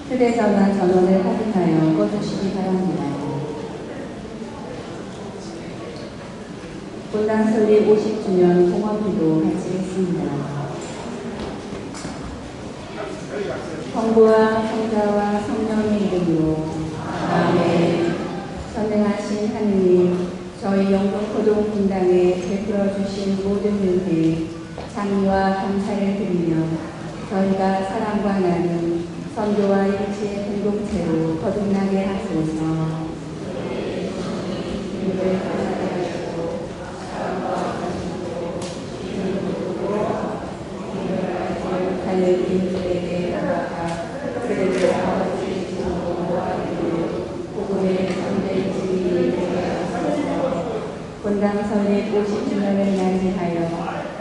휴대전화 전원을 확인하여 꺼주시기 바랍니다. 본당 설립 50주년 공헌기도 마치겠습니다. 성부와 성자와 성령의 이름으로 아멘. 전능하신 하느님, 저희 영동포동 분당에 베풀어 주신 모든 은혜, 장미와 감사를 드리며 저희가 사랑과 나눔, 선교와 일치의 공동체로 거듭나게 하소서. 하는 인들에게 나아가 그들을 아버지 주님과 복음의 참된 진리를 되게 하소서. 본당 설립 50주년을 맞이하여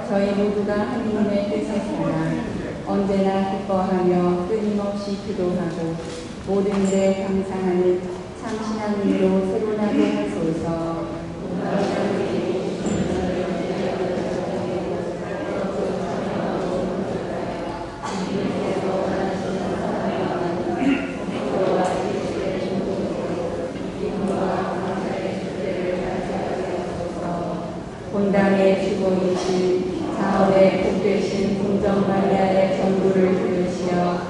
저희 모두가 하느님의 뜻에 따라 언제나 기뻐하며 끊임없이 기도하고 모든 일에 감사하는 참신한 의로 세분하게 하소서. 본당의 주보이신 사업의 복되신 궁정마리아의 전부를 들으시어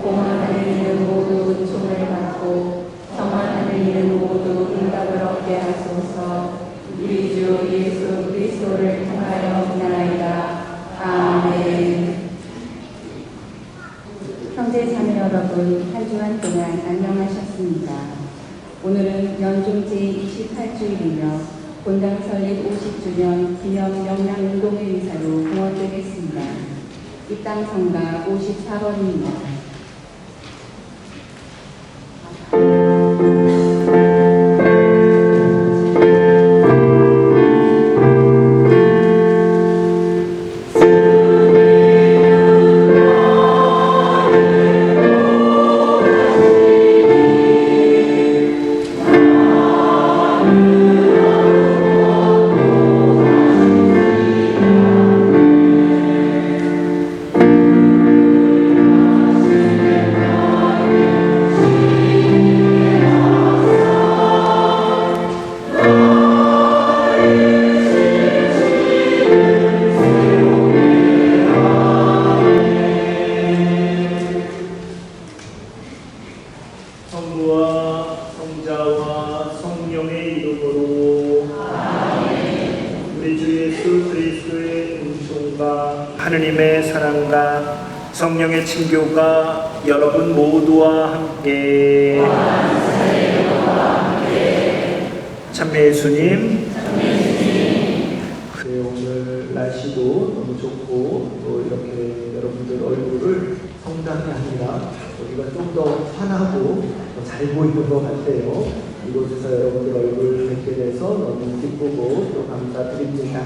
공헌하는 이는 모두 은총을 받고 성원하는 이는 모두 응답을 얻게 하소서. 우리 주 예수 그리스도를 통하여 기나이다. 아멘. 형제 자매 여러분, 한 주간 동안 안녕하셨습니까? 오늘은 연중 제28주일이며 본당 설립 50주년 기념 명랑운동회 의사로 공헌되겠습니다. 입당 성가 54번입니다. 성부와 성자와 성령의 이름으로 아멘. 우리 주 예수 그리스도의 은총과 하느님의 사랑과 성령의 친교가 여러분 모두와 함께 참배 예수님. 오늘 날씨도 너무 좋고 또 이렇게 여러분들 얼굴을 성당이 아니라 우리가 좀 더 환하고 잘 보이는 것 같아요. 이곳에서 여러분들 얼굴 뵙게 돼서 너무 기쁘고 또 감사드립니다.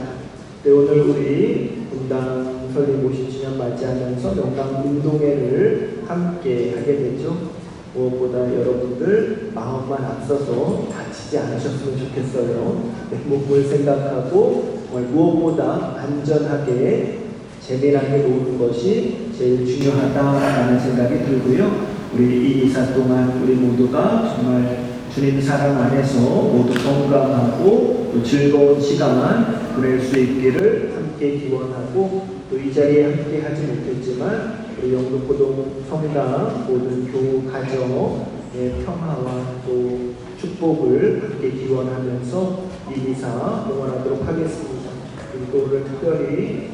네, 오늘 우리 분당 설립 50주년 맞이하면서 명랑운동회를 함께 하게 되죠. 무엇보다 여러분들 마음만 앞서서 다치지 않으셨으면 좋겠어요. 내 몸을 생각하고 무엇보다 안전하게 재미나게 노는 것이 제일 중요하다라는 생각이 들고요. 우리 이 이사 동안 우리 모두가 정말 주님 사랑 안에서 모두 건강하고 또 즐거운 시간 보낼 수 있기를 함께 기원하고 또 이 자리에 함께 하지 못했지만 우리 영등포동 성당 모든 교우 가정의 평화와 또 축복을 함께 기원하면서 이 이사 응원하도록 하겠습니다. 그리고 오늘 특별히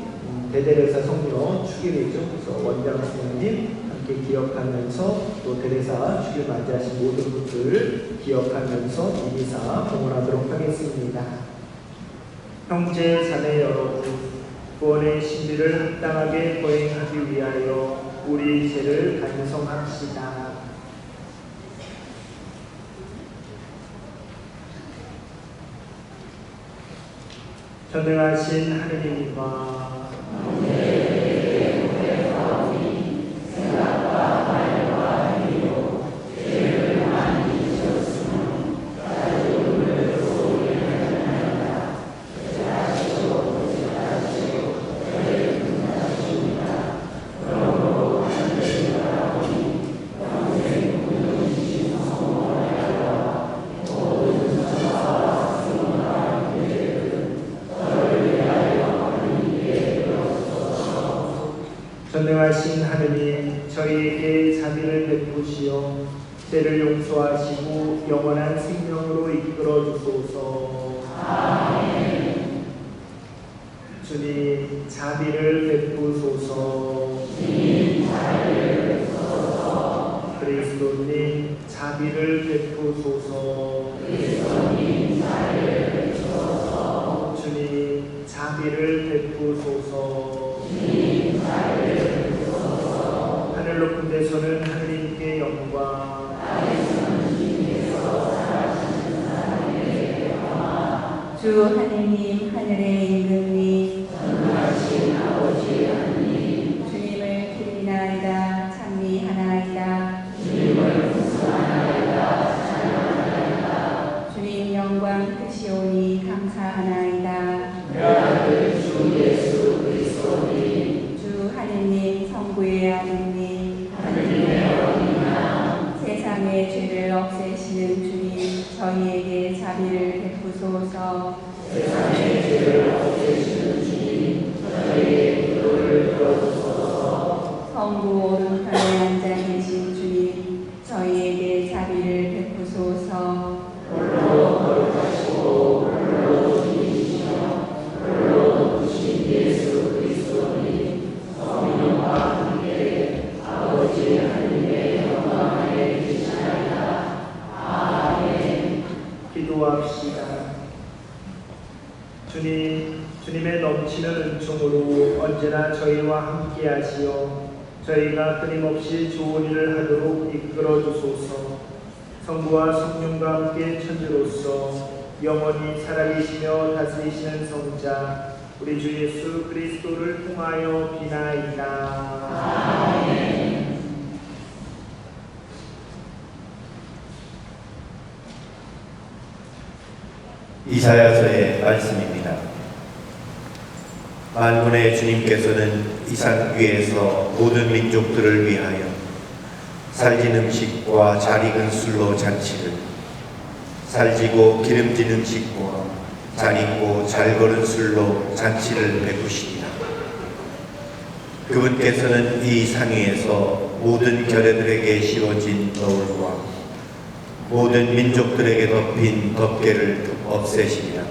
대대레사 성녀 축일이죠. 그래서 원장 스님님 함께 기억하면서 또 대대사 축일 맞이하신 모든 분들 기억하면서 이 이사 응원하도록 하겠습니다. 형제 자매 여러분, 구원의 신비를 합당하게 거행하기 위하여 우리 죄를 반성합시다. 전능하신 하느님과 전능하신 하느님, 저희에게 자비를 베푸시어 죄를 용서하시고 영원한 생명으로 이끌어 주소서. 아멘. 주님, 자비를 베푸소서. 주님, 자비를 베푸소서. 그리스도님, 자비를 베푸소서. 그리스도님, 자비를 베푸소서. 주님, 자비를 베푸소서. 주님, 자비를 베푸소서. 하늘 높은 데서는 하느님께 영광, 주 하느님, 하늘의 임금님, 전능하신 아버지 하느님, 주님을 기리나이다, 찬미하나이다, 주님을 공수하나이다, 찬양하나이다, 주님 영광 크시오니 감사하나이다. 내 아들 주 예수 그리스도님, 주 하느님, 성부의 아드님, 하느님의 어린양, 세상의 죄를 없애시는 주님, 저희에게 자비를 베푸소서. 세상의 죄를 없애시는 주님, 저희의 기도를 들어주소서. 성부 오른편에 앉아 계신 주님, 저희에게 자비를 베푸소서. 홀로 거룩하시고 홀로 주님이시여 홀로 높으신 예수 그리스도님, 성령과 함께 아버지 하느님의 영광 아래 계시나이다. 아멘. 기도합시다. 주님, 주님의 넘치는 은총으로 언제나 저희와 함께 하시어 저희가 끊임없이 좋은 일을 하도록 이끌어 주소서. 성부와 성령과 함께 천주로서 영원히 살아계시며 다스리시는 성자 우리 주 예수 그리스도를 통하여 비나이다. 아멘. 이사야서의 말씀입니다. 만군의 주님께서는 이 산 위에서 모든 민족들을 위하여 살진 음식과 잘 익은 술로 잔치를, 살지고 기름진 음식과 잘 익고 잘 거른 술로 잔치를 베푸시니라. 그분께서는 이 산 위에서 모든 결례들에게 씌워진 너울과 모든 민족들에게 덮인 덮개를 없애시리라.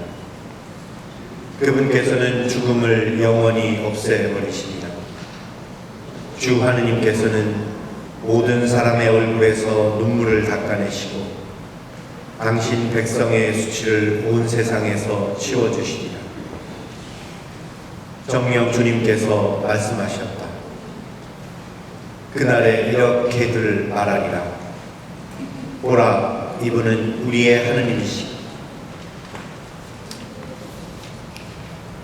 그분께서는 죽음을 영원히 없애버리시리라. 주 하느님께서는 모든 사람의 얼굴에서 눈물을 닦아내시고 당신 백성의 수치를 온 세상에서 치워주시리라. 정녕 주님께서 말씀하셨다. 그날에 이렇게들 말하리라. 보라, 이분은 우리의 하느님이시다.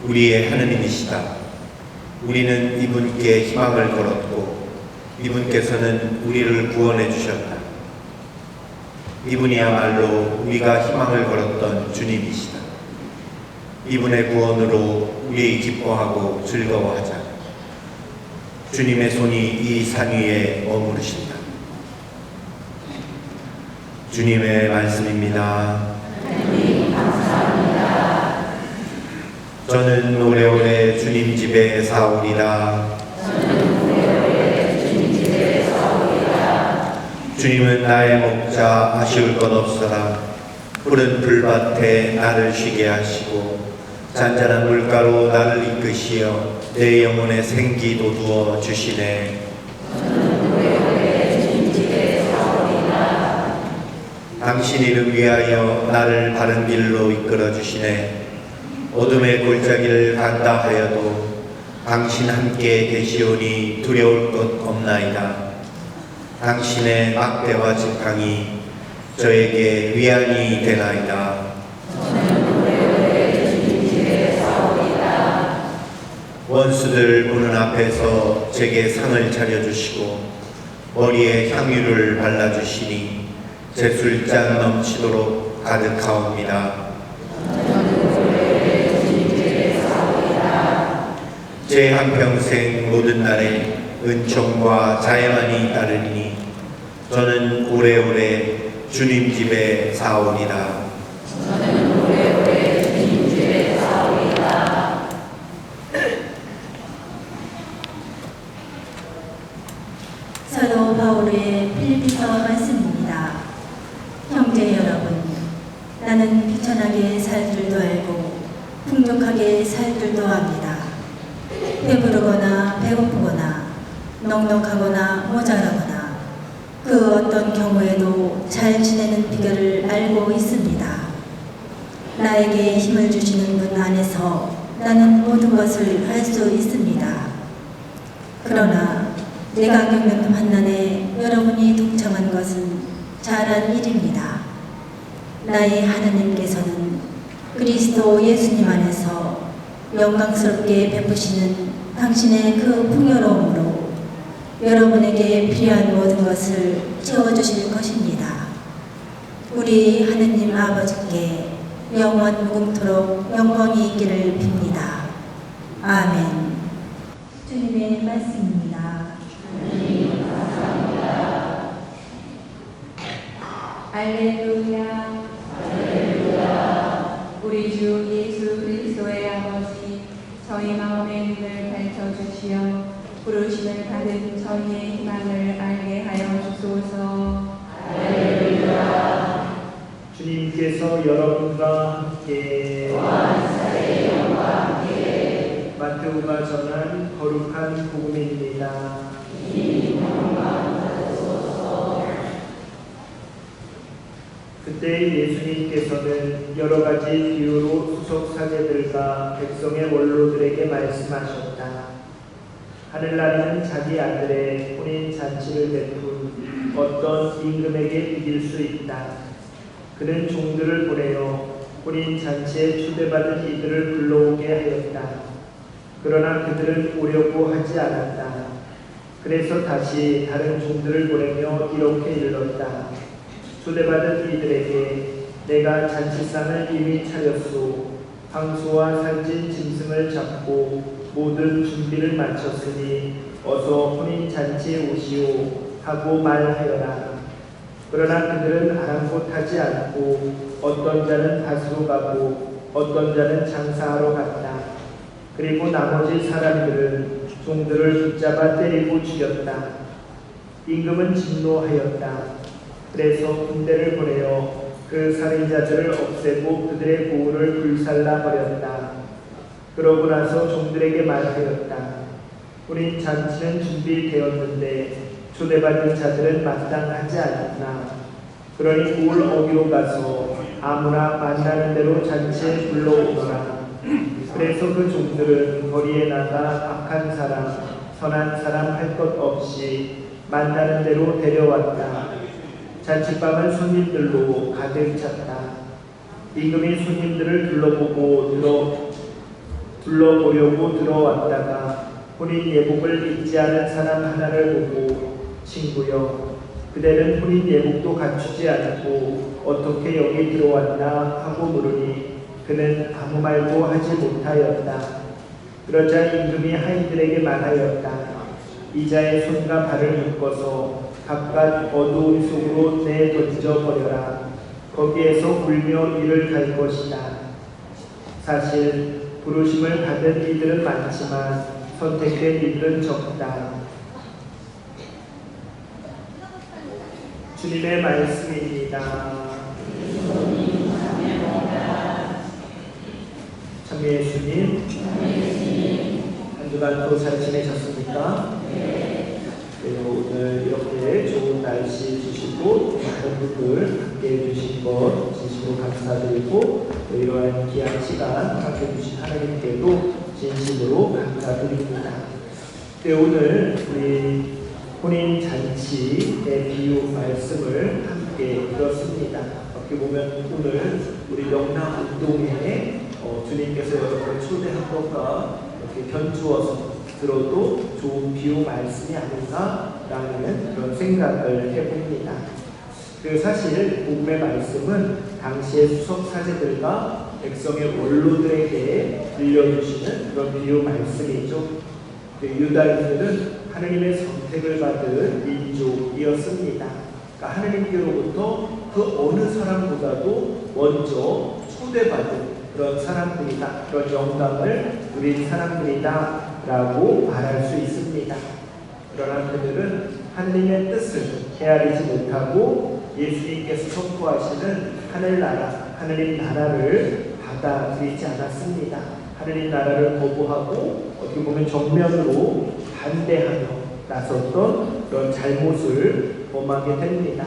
우리의 하느님이시다. 우리는 이분께 희망을 걸었고 이분께서는 우리를 구원해 주셨다. 이분이야말로 우리가 희망을 걸었던 주님이시다. 이분의 구원으로 우리 기뻐하고 즐거워하자. 주님의 손이 이 산 위에 머무르신다. 주님의 말씀입니다. 하느님 감사합니다. 저는 오래오래 주님 집에 사오리라. 주님은 나의 목자, 아쉬울 것 없어라. 푸른 풀밭에 나를 쉬게 하시고 잔잔한 물가로 나를 이끄시어 내 영혼에 생기 돋우어 주시네. 당신 이름 위하여 나를 바른 길로 이끌어 주시네. 어둠의 골짜기를 간다 하여도 당신 함께 계시오니 두려울 것 없나이다. 당신의 막대와 직강이 저에게 위안이 되나이다. 원수들 보는 앞에서 제게 상을 차려주시고 머리에 향유를 발라주시니 제 술잔 넘치도록 가득하옵니다. 제 한평생 모든 날에 은총과 자애만이 따르니 저는 오래오래 주님 집에 사오리라. 바울의 필리피서 말씀입니다. 형제 여러분, 나는 비천하게 살 줄도 알고 풍족하게 살 줄도 압니다. 배부르거나 배고프거나 넉넉하거나 모자라거나 그 어떤 경우에도 잘 지내는 비결을 알고 있습니다. 나에게 힘을 주시는 분 안에서 나는 모든 것을 할 수 있습니다. 그러나 내가 겪는 환난에 여러분이 동참한 것은 잘한 일입니다. 나의 하나님께서는 그리스도 예수님 안에서 영광스럽게 베푸시는 당신의 그 풍요로움으로 여러분에게 필요한 모든 것을 채워주실 것입니다. 우리 하느님 아버지께 영원 무궁토록 영광이 있기를 빕니다. 아멘. 주님의 말씀입니다. 할렐루야. 우리 주 예수 그리스도의 아버지, 저희 마음의 눈을 밝혀주시어 부르심을 받은 저희의 희망을 알게 하여 주소서. 할렐루야. 주님께서 여러분과 함께 마태오가 전한 거룩한 복음입니다. 그때 예수님께서는 여러 가지 비유로 수석 사제들과 백성의 원로들에게 말씀하셨다. 하늘나라는 자기 아들의 혼인 잔치를 베푼 어떤 임금에게 이길 수 있다. 그는 종들을 보내어 혼인 잔치에 초대받은 이들을 불러오게 하였다. 그러나 그들은 오려고 하지 않았다. 그래서 다시 다른 종들을 보내며 이렇게 일렀다. 초대받은 이들에게 내가 잔치상을 이미 차렸소. 황소와 살찐 짐승을 잡고 모든 준비를 마쳤으니 어서 혼인 잔치에 오시오 하고 말하여라. 그러나 그들은 아랑곳하지 않고 어떤 자는 밭으로 가고 어떤 자는 장사하러 갔다. 그리고 나머지 사람들은 종들을 붙잡아 때리고 죽였다. 임금은 진노하였다. 그래서 군대를 보내어 그 살인자들을 없애고 그들의 고을을 불살라 버렸다. 그러고 나서 종들에게 말하였다. 우린 잔치는 준비되었는데 초대받은 자들은 마땅하지 않았나. 그러니 고을 어디로 가서 아무나 만나는 대로 잔치에 불러오거라. 그래서 그 종들은 거리에 나가 악한 사람, 선한 사람 할 것 없이 만나는 대로 데려왔다. 잔치방은 손님들로 가득 찼다. 임금이 손님들을 둘러보려고 들어왔다가 혼인 예복을 입지 않은 사람 하나를 보고 친구여, 그대는 혼인 예복도 갖추지 않고 어떻게 여기 들어왔나 하고 물으니 그는 아무 말도 하지 못하였다. 그러자 임금이 하인들에게 말하였다. 이자의 손과 발을 묶어서 바깥 어두운 속으로 내던져 버려라. 거기에서 울며 이를 갈 것이다. 사실 부르심을 받은 이들은 많지만 선택된 이들은 적다. 주님의 말씀입니다. 참 예수님, 한 주간 또 잘 지내셨습니까? 오늘 이렇게 좋은 날씨 주시고 많은 분들 함께 해주신 것 진심으로 감사드리고 이러한 귀한 시간 함께 주신 하나님께도 진심으로 감사드립니다. 오늘 우리 혼인 잔치의 비유 말씀을 함께 들었습니다. 어떻게 보면 오늘 우리 명랑 운동회에 주님께서 여러분을 초대한 것과 이렇게 견주어서 들어도 좋은 비유 말씀이 아닌가라는 그런 생각을 해봅니다. 사실 복음의 말씀은 당시의 수석 사제들과 백성의 원로들에게 들려주시는 그런 비유 말씀이죠. 유다인들은 하나님의 선택을 받은 민족이었습니다. 그러니까 하나님께로부터 그 어느 사람보다도 먼저 초대받은 그런 사람들이다, 그런 영광을 누린 사람들이다 라고 말할 수 있습니다. 그러나 그들은 하느님의 뜻을 헤아리지 못하고 예수님께서 선포하시는 하늘나라, 하느님 나라를 받아들이지 않았습니다. 하느님 나라를 거부하고 어떻게 보면 정면으로 반대하며 나섰던 그런 잘못을 범하게 됩니다.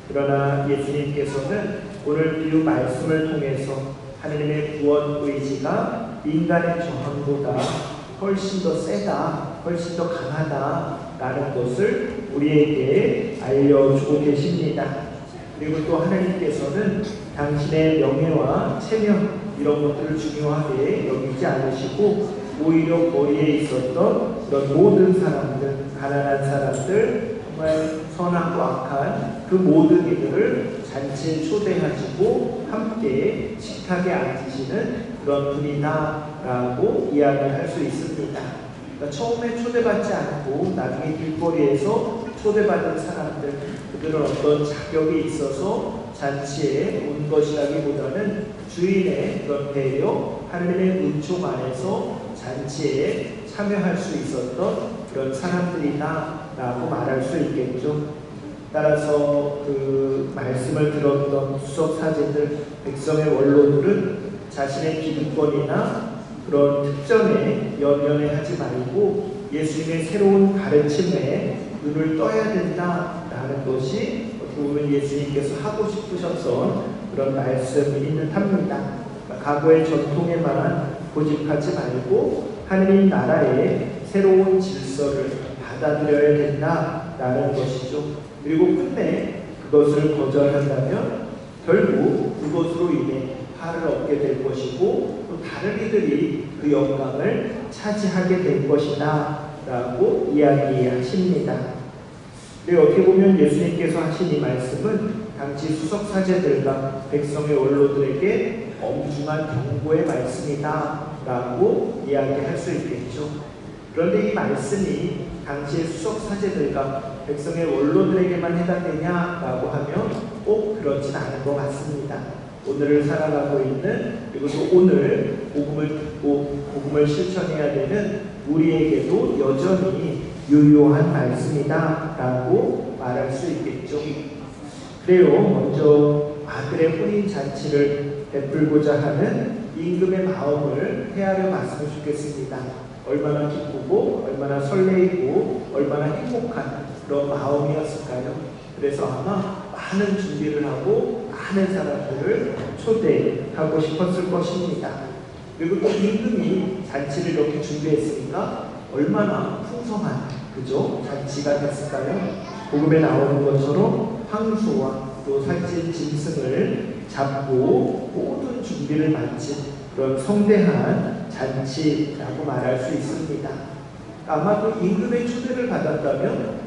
그러나 예수님께서는 오늘 비유 말씀을 통해서 하느님의 구원 의지가 인간의 저항보다 훨씬 더 세다, 훨씬 더 강하다라는 것을 우리에게 알려주고 계십니다. 그리고 또 하나님께서는 당신의 명예와 체면 이런 것들을 중요하게 여기지 않으시고 오히려 거리에 있었던 그런 모든 사람들, 가난한 사람들, 정말 선하고 악한 그 모든 이들을 잔치에 초대하시고 함께 식탁에 앉으시는 그런 분이다라고 이야기할 수 있습니다. 그러니까 처음에 초대받지 않고 나중에 길거리에서 초대받은 사람들, 그들은 어떤 자격이 있어서 잔치에 온 것이라기보다는 주인의 그런 배려, 하느님의 은총 안에서 잔치에 참여할 수 있었던 그런 사람들이다라고 말할 수 있겠죠. 따라서 그 말씀을 들었던 수석 사제들, 백성의 원로들은 자신의 기득권이나 그런 특전에 연연해 하지 말고 예수님의 새로운 가르침에 눈을 떠야 된다라는 것이 어떻게 보면 예수님께서 하고 싶으셨던 그런 말씀인 듯합니다. 과거의 전통에만 고집하지 말고 하느님 나라의 새로운 질서를 받아들여야 된다라는 것이죠. 그리고 끝내 그것을 거절한다면 결국 그것으로 인해 화를 얻게 될 것이고 또 다른 이들이 그 영광을 차지하게 될 것이다 라고 이야기하십니다. 그리고 어떻게 보면 예수님께서 하신 이 말씀은 당시 수석 사제들과 백성의 원로들에게 엄중한 경고의 말씀이다 라고 이야기할 수 있겠죠. 그런데 이 말씀이 당시의 수석 사제들과 백성의 원로들에게만 해당되냐라고 하면 꼭 그렇진 않은 것 같습니다. 오늘을 살아가고 있는, 그리고 또 오늘 복음을 듣고 복음을 실천해야 되는 우리에게도 여전히 유효한 말씀이다라고 말할 수 있겠죠. 그래요. 먼저 아들의 혼인 잔치를 베풀고자 하는 임금의 마음을 헤아려 봤으면 좋겠습니다. 얼마나 기쁘고 얼마나 설레이고 얼마나 행복한 그런 마음이었을까요? 그래서 아마 많은 준비를 하고 많은 사람들을 초대하고 싶었을 것입니다. 그리고 또 임금이 잔치를 이렇게 준비했으니까 얼마나 풍성한 그죠? 잔치가 됐을까요? 복음에 나오는 것처럼 황소와 또 살찐 짐승을 잡고 모든 준비를 마친 그런 성대한 잔치라고 말할 수 있습니다. 아마도 임금의 초대를 받았다면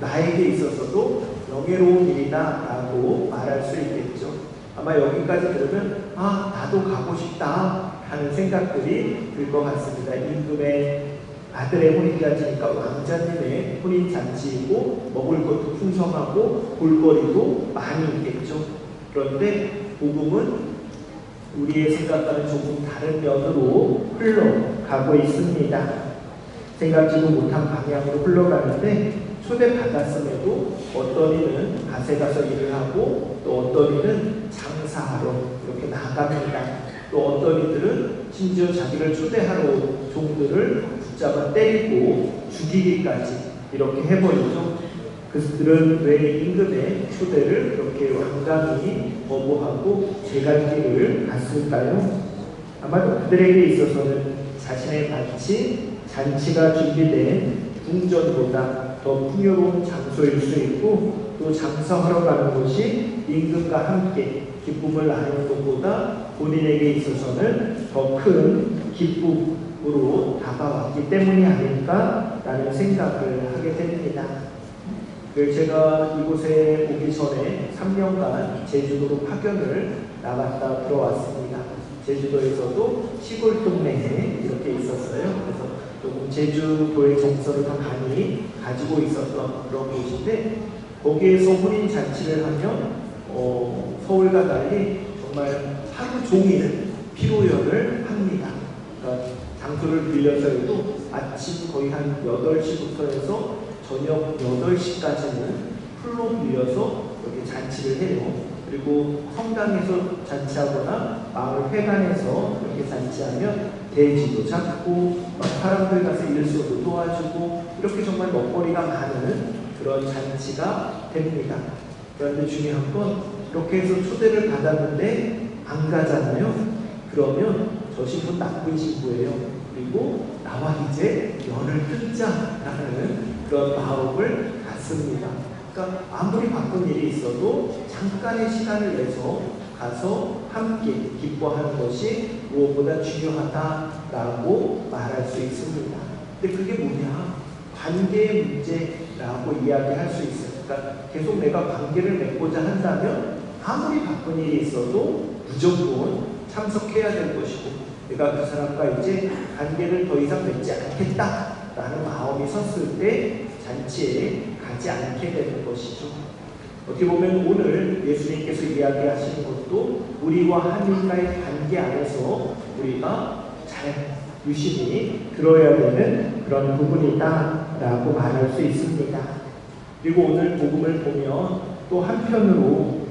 나에게 있어서도 명예로운 일이다라고 말할 수 있겠죠. 아마 여기까지 들으면 나도 가고 싶다 하는 생각들이 들 것 같습니다. 임금의 아들의 혼인잔치니까 왕자님의 혼인잔치이고 먹을 것도 풍성하고 볼거리도 많이 있겠죠. 그런데 복음은 우리의 생각과는 조금 다른 면으로 흘러가고 있습니다. 생각지도 못한 방향으로 흘러가는데 초대받았음에도 어떤 이는 밭에 가서 일을 하고 또 어떤 이는 장사하러 이렇게 나갑니다. 또 어떤 이들은 심지어 자기를 초대하러 온 종들을 붙잡아 때리고 죽이기까지 이렇게 해버리죠. 그들은 왜 임금의 초대를 그렇게 완강히 거부하고 제갈길을 갔을까요? 아마도 그들에게 있어서는 자신의 밭이 잔치가 준비된 궁전보다 더 풍요로운 장소일 수 있고 또 장사하러 가는 곳이 임금과 함께 기쁨을 나누는 것보다 본인에게 있어서는 더 큰 기쁨으로 다가왔기 때문이 아닐까라는 생각을 하게 됩니다. 제가 이곳에 오기 전에 3년간 제주도로 파견을 나갔다 들어왔습니다. 제주도에서도 시골 동네에 이렇게 있었어요. 그래서 조금 제주도의 정서를 더 많이 가지고 있었던 그런 곳인데 거기에서 혼인 잔치를 하면 서울과 달리 정말 하루 종일 피로연을 합니다. 그러니까 장소를 빌려서 해도 아침 거의 한 8시부터 해서 저녁 8시까지는 풀로 빌려서 이렇게 잔치를 해요. 그리고 성당에서 잔치하거나 마을 회관에서 이렇게 잔치하면 대지도 잡고 사람들 가서 일소도 도와주고 이렇게 정말 먹거리가 많은 그런 잔치가 됩니다. 그런데 중요한 건 이렇게 해서 초대를 받았는데 안 가잖아요. 그러면 저 신분 나쁜 신부예요. 그리고 나와 이제 연을 끊자라는 그런 마음을 갖습니다. 그러니까 아무리 바쁜 일이 있어도 잠깐의 시간을 내서 가서 함께 기뻐하는 것이 무엇보다 중요하다라고 말할 수 있습니다. 근데 그게 뭐냐? 관계의 문제라고 이야기할 수 있어요. 그러니까 계속 내가 관계를 맺고자 한다면 아무리 바쁜 일이 있어도 무조건 참석해야 될 것이고, 내가 그 사람과 이제 관계를 더 이상 맺지 않겠다라는 마음이 섰을 때 잔치에 가지 않게 되는 것이죠. 어떻게 보면 오늘 예수님께서 이야기하시는 것도 우리와 하나님과의 관계 안에서 우리가 잘 유심히 들어야 되는 그런 부분이다라고 말할 수 있습니다. 그리고 오늘 복음을 보면 또 한편으로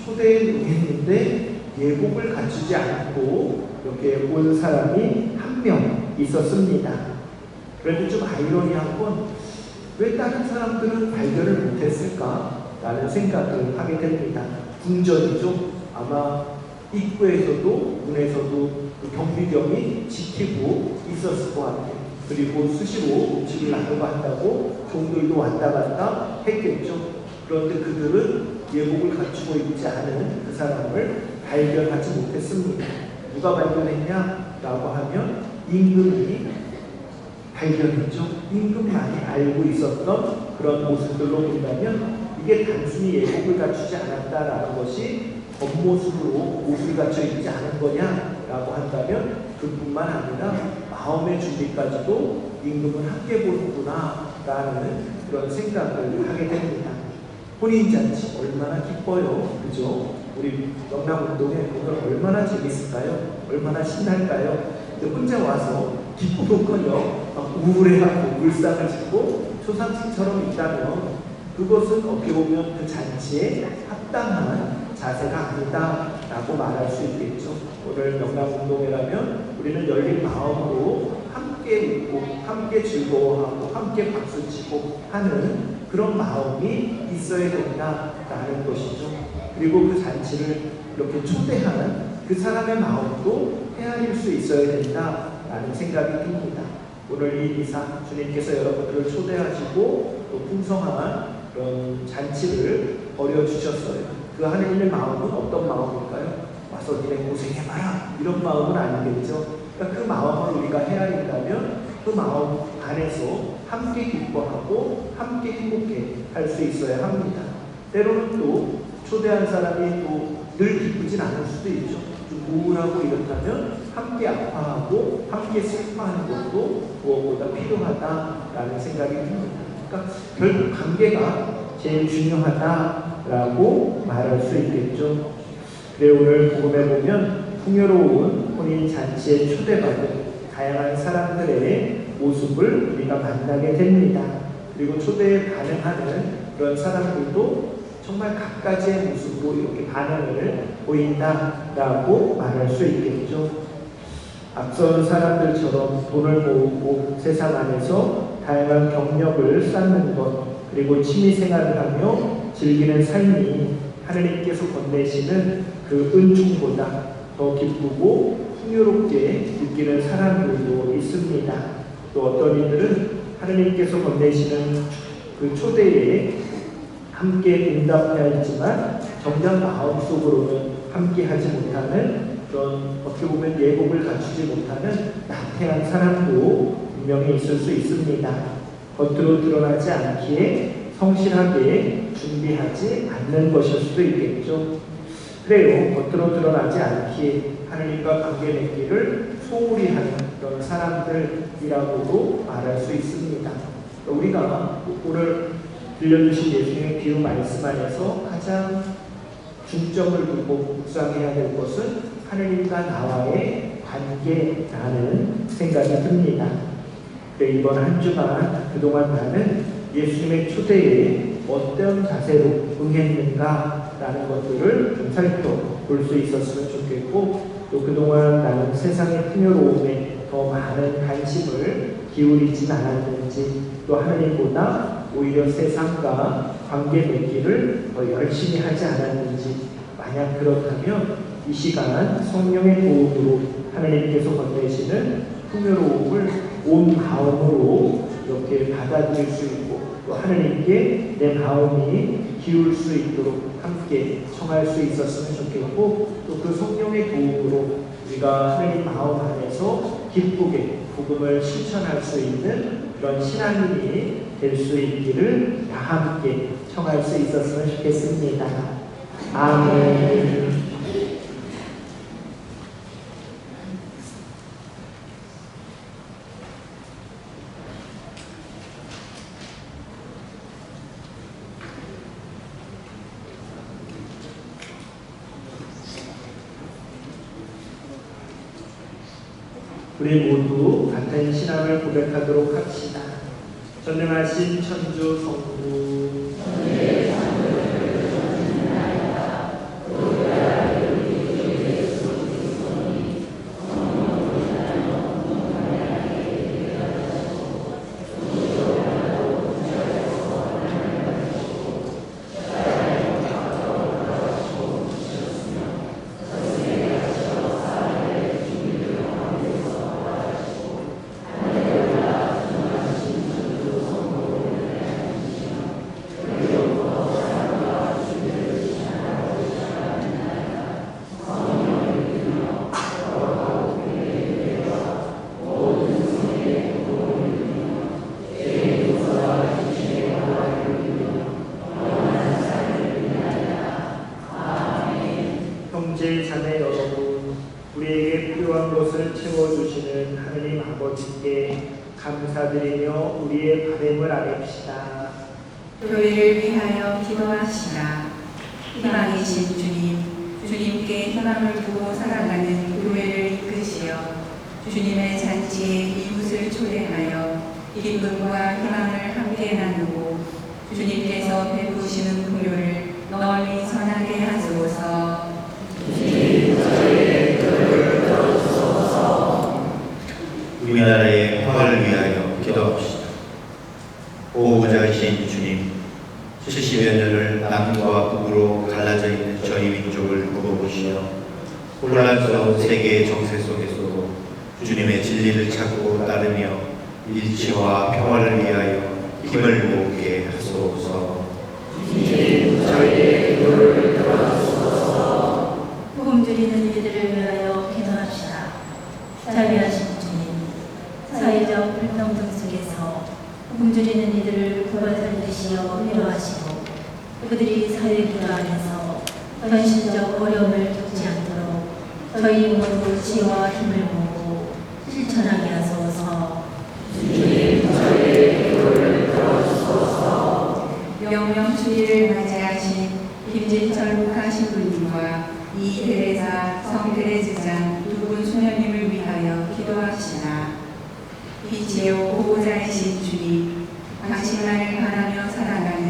초대에 응했는데 예복을 갖추지 않고 이렇게 온 사람이 한 명 있었습니다. 그런데 좀 아이러니한 건 왜 다른 사람들은 발견을 못했을까라는 생각을 하게 됩니다. 궁전이죠. 아마 입구에서도 문에서도 경비병이 지키고 있었을 것 같아요. 그리고 수시로 음식을 나누고 한다고 종들도 왔다 갔다 했겠죠. 그런데 그들은 예복을 갖추고 있지 않은 그 사람을 발견하지 못했습니다. 누가 발견했냐라고 하면 임금이 발견했죠. 임금만이 알고 있었던 그런 모습들로 본다면 이게 단순히 예복을 갖추지 않았다라는 것이 겉모습으로 옷을 갖춰 입지 않은 거냐라고 한다면 그뿐만 아니라 마음의 준비까지도 임금은 함께 보는구나라는 그런 생각을 하게 됩니다. 혼인잔치 얼마나 기뻐요. 그죠? 우리 영남운동에 오늘 얼마나 재밌을까요? 얼마나 신날까요? 혼자 와서 기쁘고커녕 우울해하고 불쌍을 짓고 초상집처럼 있다면 그것은 어떻게 보면 그 잔치에 합당한 자세가 아니다라고 말할 수 있겠죠. 오늘 영남운동회라면 우리는 열린 마음으로 함께 웃고 함께 즐거워하고 함께 박수치고 하는 그런 마음이 있어야 된다라는 것이죠. 그리고 그 잔치를 이렇게 초대하는 그 사람의 마음도 헤아릴 수 있어야 된다라는 생각이 듭니다. 오늘 이 미사 주님께서 여러분들을 초대하시고 또 풍성한 그런 잔치를 벌여주셨어요. 그 하느님의 마음은 어떤 마음일까요? 와서 니네 고생해봐라 이런 마음은 아니겠죠. 그러니까 그 마음을 우리가 헤아린다면 그 마음 안에서 함께 기뻐하고 함께 행복해 할 수 있어야 합니다. 때로는 또 초대한 사람이 또 늘 기쁘진 않을 수도 있죠. 좀 우울하고 이렇다면 함께 아파하고 함께 슬퍼하는 것도 무엇보다 필요하다라는 생각이 듭니다. 그러니까 결국 관계가 제일 중요하다라고 말할 수 있겠죠. 그래 오늘 복음에 보면 풍요로운 혼인 잔치에 초대받은 다양한 사람들의 모습을 우리가 만나게 됩니다. 그리고 초대에 반응하는 그런 사람들도 정말 각가지의 모습으로 이렇게 반응을 보인다라고 말할 수 있겠죠. 앞선 사람들처럼 돈을 모으고 세상 안에서 다양한 경력을 쌓는 것, 그리고 취미생활을 하며 즐기는 삶이 하느님께서 건네시는 그 은총보다 더 기쁘고 풍요롭게 느끼는 사람들도 있습니다. 또 어떤 이들은 하느님께서 건네시는 그 초대에 함께 응답해야 했지만 정작 마음속으로는 함께하지 못하는 그런 어떻게 보면 예복을 갖추지 못하는 나태한 사람도 분명히 있을 수 있습니다. 겉으로 드러나지 않기에 성실하게 준비하지 않는 것일 수도 있겠죠. 그래요. 겉으로 드러나지 않기에 하느님과 관계 맺기를 소홀히 하는 그런 사람들이라고도 말할 수 있습니다. 우리가 오늘 들려주신 예수님의 비유 말씀 안에서 가장 중점을 두고 묵상해야 될 것은 하느님과 나와의 관계라는 생각이 듭니다. 이번 한 주간 그동안 나는 예수님의 초대에 어떤 자세로 응했는가라는 것들을 좀 살펴볼 수 있었으면 좋겠고, 또 그동안 나는 세상의 풍요로움에 더 많은 관심을 기울이진 않았는지, 또 하나님보다 오히려 세상과 관계 맺기를 더 열심히 하지 않았는지, 만약 그렇다면 이 시간 성령의 도움으로 하나님께서 건네시는 풍요로움을 온 마음으로 이렇게 받아들일 수 있고, 또 하나님께 내 마음이 기울 수 있도록 함께 청할 수 있었으면 좋겠고, 또 그 성령의 도움으로 우리가 하나님 마음 안에서 기쁘게 복음을 실천할 수 있는 그런 신앙인이 될 수 있기를 다 함께 청할 수 있었으면 좋겠습니다. 아멘. 우리 모두 같은 신앙을 고백하도록 합시다. 전능하신 천주 성부, 형제 자매 여러분, 우리에게 필요한 것을 채워주시는 하느님 아버지께 감사드리며 우리의 바램을 아뢰시다. 교회를 위하여 기도하시라. 희망이신 주님, 주님께 희망을 두고 살아가는 교회를 이끄시어 주님의 잔치에 이웃을 초대하여 기쁨과 희망을 함께 나누고 주님께서 베푸시는 풍요를 널리 전하게 하소서. 우리나라의 평화를 위하여 기도합시다. 보호자이신 주님, 70여 년을 남과 북으로 갈라져 있는 저희 민족을 굽어보시어 혼란스러운 세계의 정세 속에서도 주님의 진리를 찾고 따르며 일치와 평화를 위하여 힘을 모으게 하소서. 주님, 저희의 기도를 들어주소서. 복음 드리는 이들을 위하여 기도합시다. 자비하신 주님, 사회적 불평등 속에서 복음 드리는 이들을 구원살리시어 위로하시고, 그들이 사회 기도 안에서 현실적 어려움을 겪지 않도록 저희 모두 지혜와 힘을 모으고 실천하게 하소서. 주님, 저희의 기도를 들어주소서. 명명주의를 맞이하신 김진철 국가신부님과 이대레사 성대레즈장 두 분 수녀님을 위하여 기도합시다. 빛이요 보호자이신 주님, 당신만을 바라며 살아가는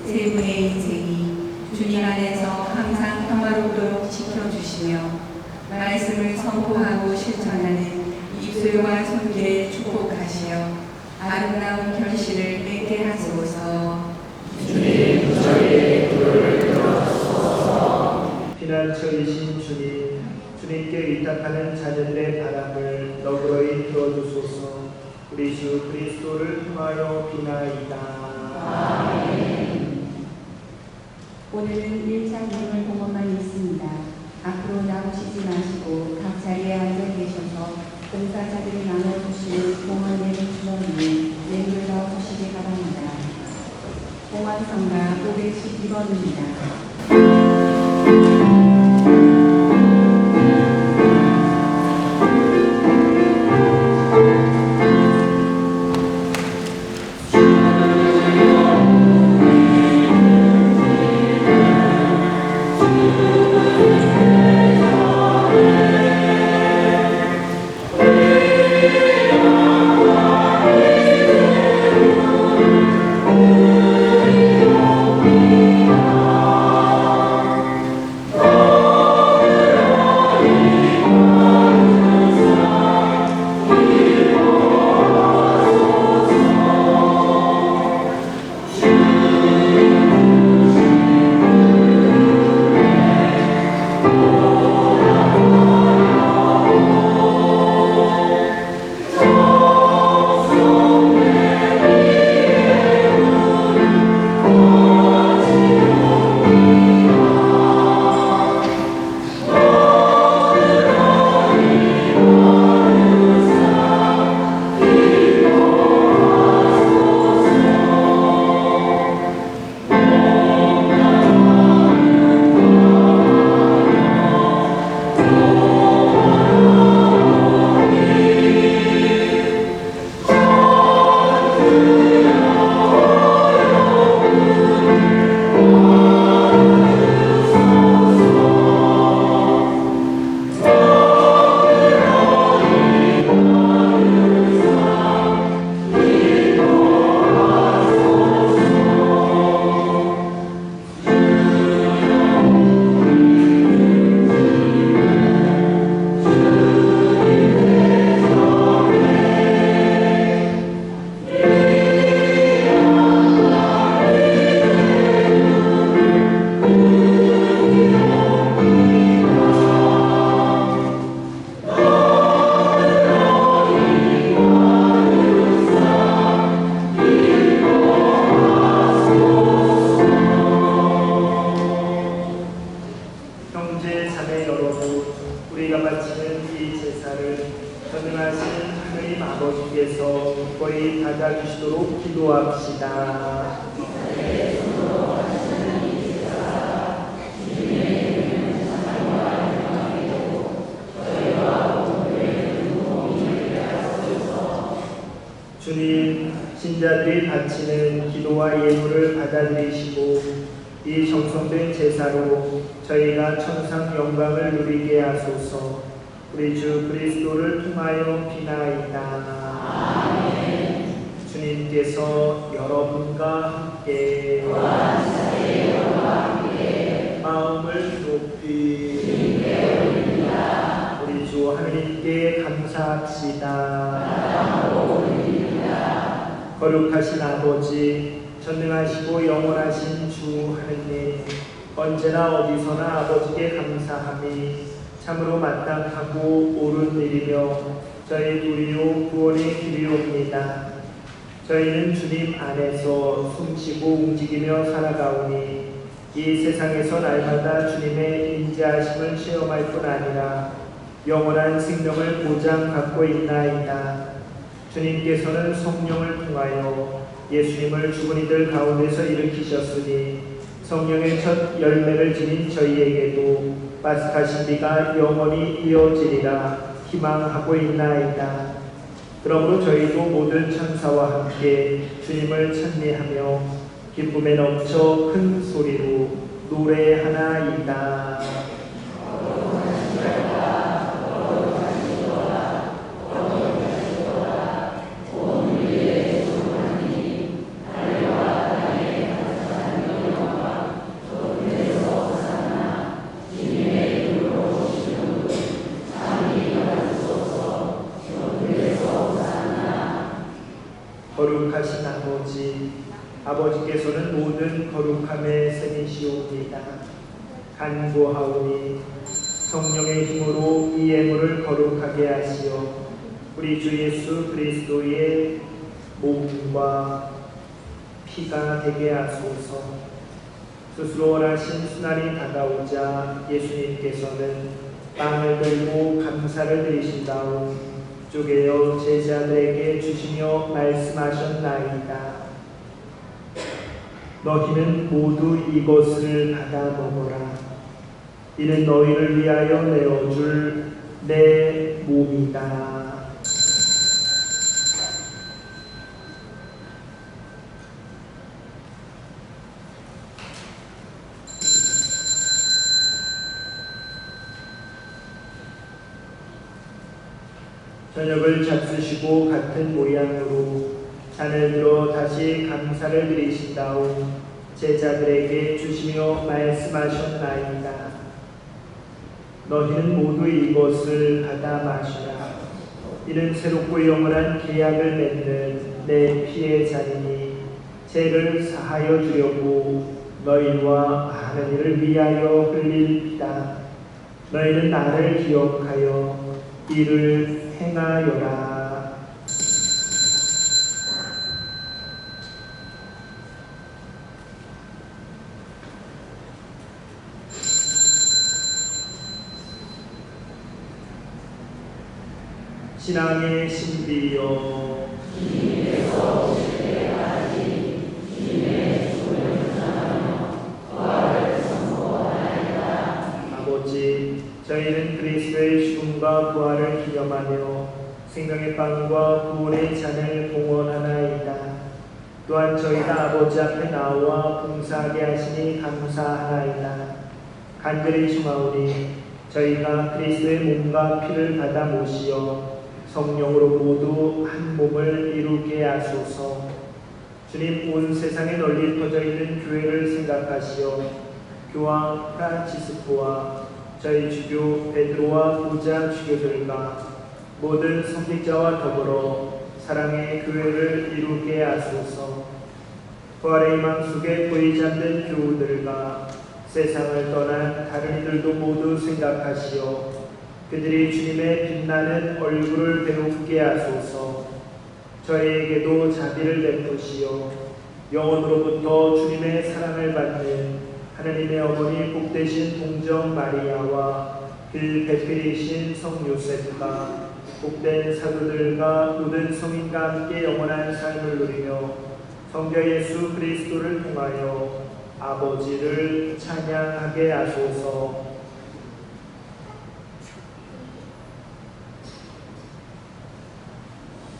세 분의 인생이 주님 안에서 항상 평화롭도록 지켜주시며 말씀을 선포하고 실천하는 입술과 손길에 축복하시어 아름다운 결실을 맺게 하소서. 주님, 저희의 기도를 들어주소서. 피난처이신 주님, 주님께 의탁하는 자녀들의 바람을 너그러이 들어주소서. 우리 주 그리스도를 통하여 비나이다. 아멘. 오늘은 1차 기물 공헌만 있습니다. 앞으로 나오시지 마시고 각 자리에 앉아 계셔서 봉사자들이 나눠주시는 공헌 예물 주머니에 뇌물 넣어주시기 바랍니다. 공헌성가 512번입니다. 주님, 기꺼이 받아주시도록 기도합시다. 주님, 신자들이 바치는 기도와 예물을 받아들이시고 이 정성된 제사로 저희가 천상 영광을 누리게 하소서. 우리 주 그리스도를 통하여 비나이다. 아멘. 주님께서 여러분과 함께 마음을 높이 우리 주 하느님께 감사합시다. 거룩하신 아버지, 전능하시고 영원하신 주 하느님, 언제나 어디서나 아버지께 감사함이 참으로 마땅하고 옳은 일이며 저희 도리요 구원의 길이옵니다. 저희는 주님 안에서 숨쉬고 움직이며 살아가오니 이 세상에서 날마다 주님의 인자하심을 체험할 뿐 아니라 영원한 생명을 보장 갖고 있나이다. 주님께서는 성령을 통하여 예수님을 죽은 이들 가운데서 일으키셨으니 성령의 첫 열매를 지닌 저희에게도 파스카 신비가 영원히 이어지리라 희망하고 있나이다. 그러므로 저희도 모든 천사와 함께 주님을 찬미하며 기쁨에 넘쳐 큰 소리로 노래하나이다. 거룩하신 아버지, 아버지께서는 모든 거룩함의 셈이시옵니다. 간구하오니 성령의 힘으로 이 예물을 거룩하게 하시어 우리 주 예수 그리스도의 몸과 피가 되게 하소서. 스스로 원하신 순환이 다가오자 예수님께서는 빵을 들고 감사를 드리신 다음 쪼개어 제자들에게 주시며 말씀하셨나이다. 너희는 모두 이것을 받아 먹어라. 이는 너희를 위하여 내어줄 내 몸이다. 저녁을 잡수시고 같은 모양으로 잔을 들어 다시 감사를 드리신 다음 제자들에게 주시며 말씀하셨나이다. 너희는 모두 이것을 받아 마시라. 이는 새롭고 영원한 계약을 맺는 내 피의 잔이니 죄를 사하여 주려고 너희와 많은 이를 위하여 흘릴 피다. 너희는 나를 기억하여 이를 행하여라. 신앙의 신비여, 주님께서 오실 때까지 주님의 죽음을 전하며 부활을 선포하나이다. 아버지, 저희는 그리스도의 죽음과 부활을 기념하며 생명의 빵과 구원의 잔을 봉헌하나이다. 또한 저희가 아버지 앞에 나와 봉사하게 하시니 감사하나이다. 간절히 청하오니 저희가 그리스도의 몸과 피를 받아 모시어 성령으로 모두 한 몸을 이루게 하소서. 주님, 온 세상에 널리 퍼져 있는 교회를 생각하시어 교황 프란치스코와 저희 주교 베드로와 부자 주교들과 모든 선택자와 더불어 사랑의 교회를 이루게 하소서. 부활의 희망 속에 보이지 않는 교우들과 세상을 떠난 다른 이들도 모두 생각하시어 그들이 주님의 빛나는 얼굴을 배우게 하소서. 저희에게도 자비를 베푸시어 영원으로부터 주님의 사랑을 받는 하나님의 어머니 복되신 동정 마리아와 그 배필이신 성 요셉과 복된 사도들과 모든 성인과 함께 영원한 삶을 누리며 성자 예수 그리스도를 통하여 아버지를 찬양하게 하소서.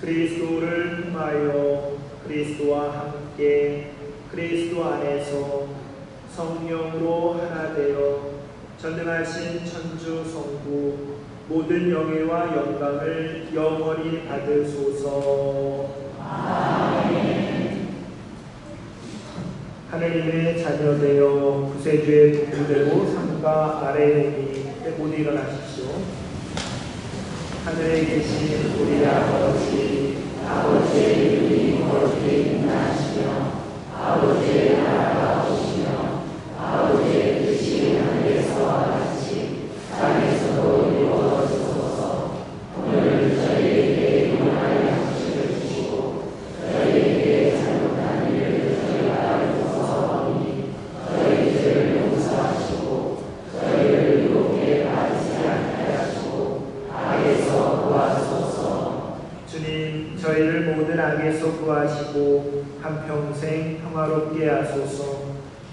그리스도를 통하여 그리스도와 함께 그리스도 안에서 성령으로 하나 되어 전능하신 천주 성부 모든 영예와 영광을 영원히 받으소서. 아멘. 하느님의 자녀되어 구세주의 동무되고 산과 아래에 오니 모두 일어나십시오. 하늘에 계신 우리 아버지의 이름이 거룩히 인하시며 아버지의 나라가 오시며 아버지의 뜻이 하늘에서와 같이 땅에서도 이루어지소서. 오늘 저희에게 일용할 양식을 주시고 저희에게 잘못한 일을 저희가 용서하오니 저희 죄를 용서하시고 저희를 유혹에 빠지지 않게 하시고 악에서 구하소서. 주님, 저희를 모든 악에서 구하시고 한평생 평화롭게 하소서.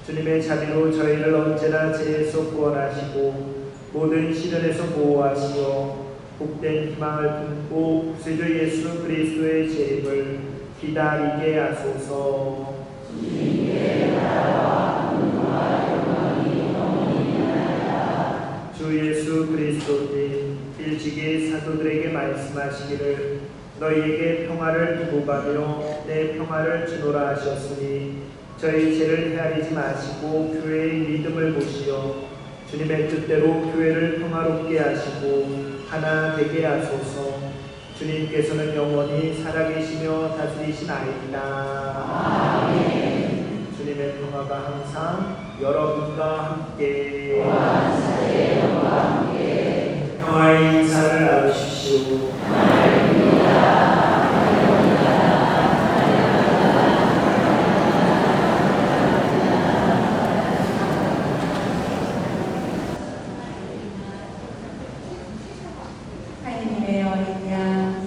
주님의 자비로 저희를 언제나 죄에서 구원하시고 모든 시련에서 보호하시어 복된 희망을 품고 구세주 예수 그리스도의 재림을 기다리게 하소서. 주님의 나라와 은혜와 영광이 영원히 있나이다. 주 예수 그리스도님 일찍이 사도들에게 말씀하시기를 너희에게 평화를 두고 가며 내 평화를 주노라 하셨으니 저희 죄를 헤아리지 마시고 교회의 믿음을 보시어 주님의 뜻대로 교회를 평화롭게 하시고 하나 되게 하소서. 주님께서는 영원히 살아계시며 다스리시나이다. 아멘. 주님의 평화가 항상 여러분과 함께 평화의 인사를 나누십시오. 하느님의 어린 양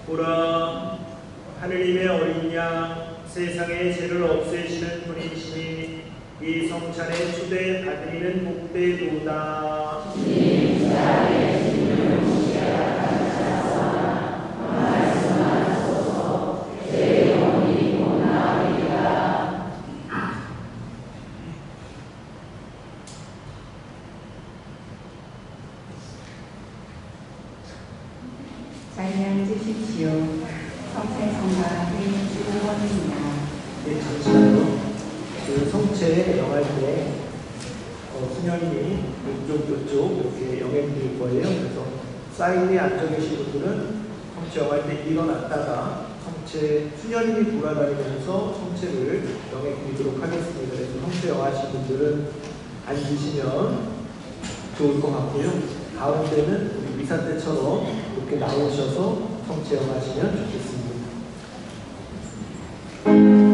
보라, 하느님의 어린 양 세상의 죄를 없애시는 분이시니 이 성찬에 초대받으리는 복되도다. 자리 앉으십시오. 성찬성가 제65번입니다. 네, 잠시만요. 그 성체 영할 때 수녀님이 이쪽 이렇게 영행드릴 거예요. 그래서 사이드에 앉아 계신 분들은 성체 영할 때 일어났다가 성체 수녀님이 돌아다니면서 성체를 영행드리도록 하겠습니다. 그래서 성체 영하신 분들은 앉으시면 좋을 것 같고요. 가운데는 우리 미사 때처럼 이렇게 나오셔서 성체 영하시면 좋겠습니다. 주님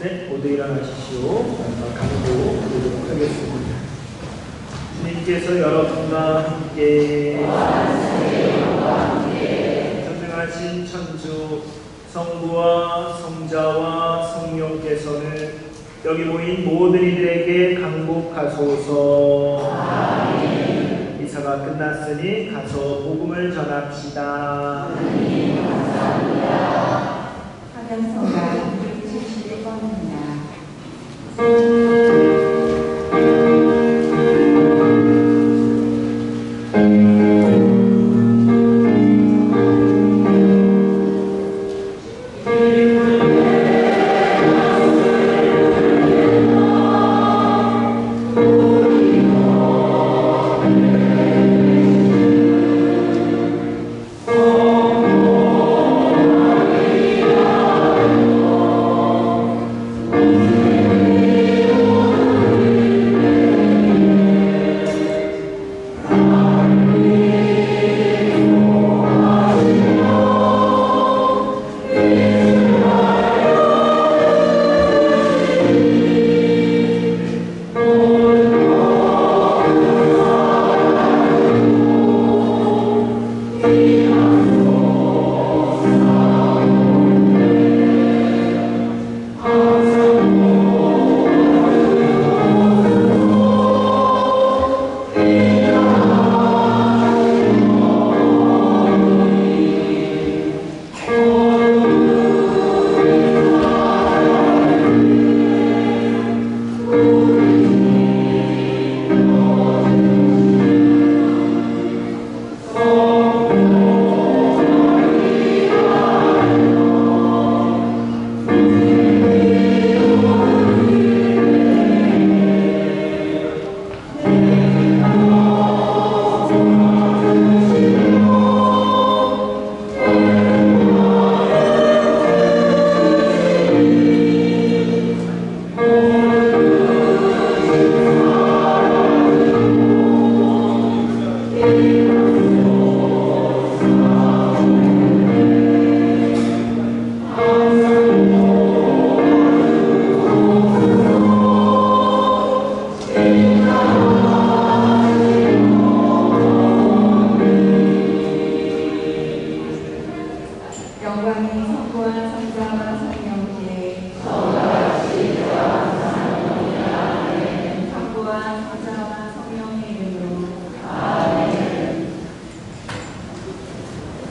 네, 모두 일어나십시오. 마지막 강도 드리도록 하겠습니다. 주님께서 여러분과 함께 전능하신 천주 성부와 성자와 성령께서는 여기 모인 모든 이들에게 강복하소서. 미사가 끝났으니 가서 복음을 전합시다. 하강성가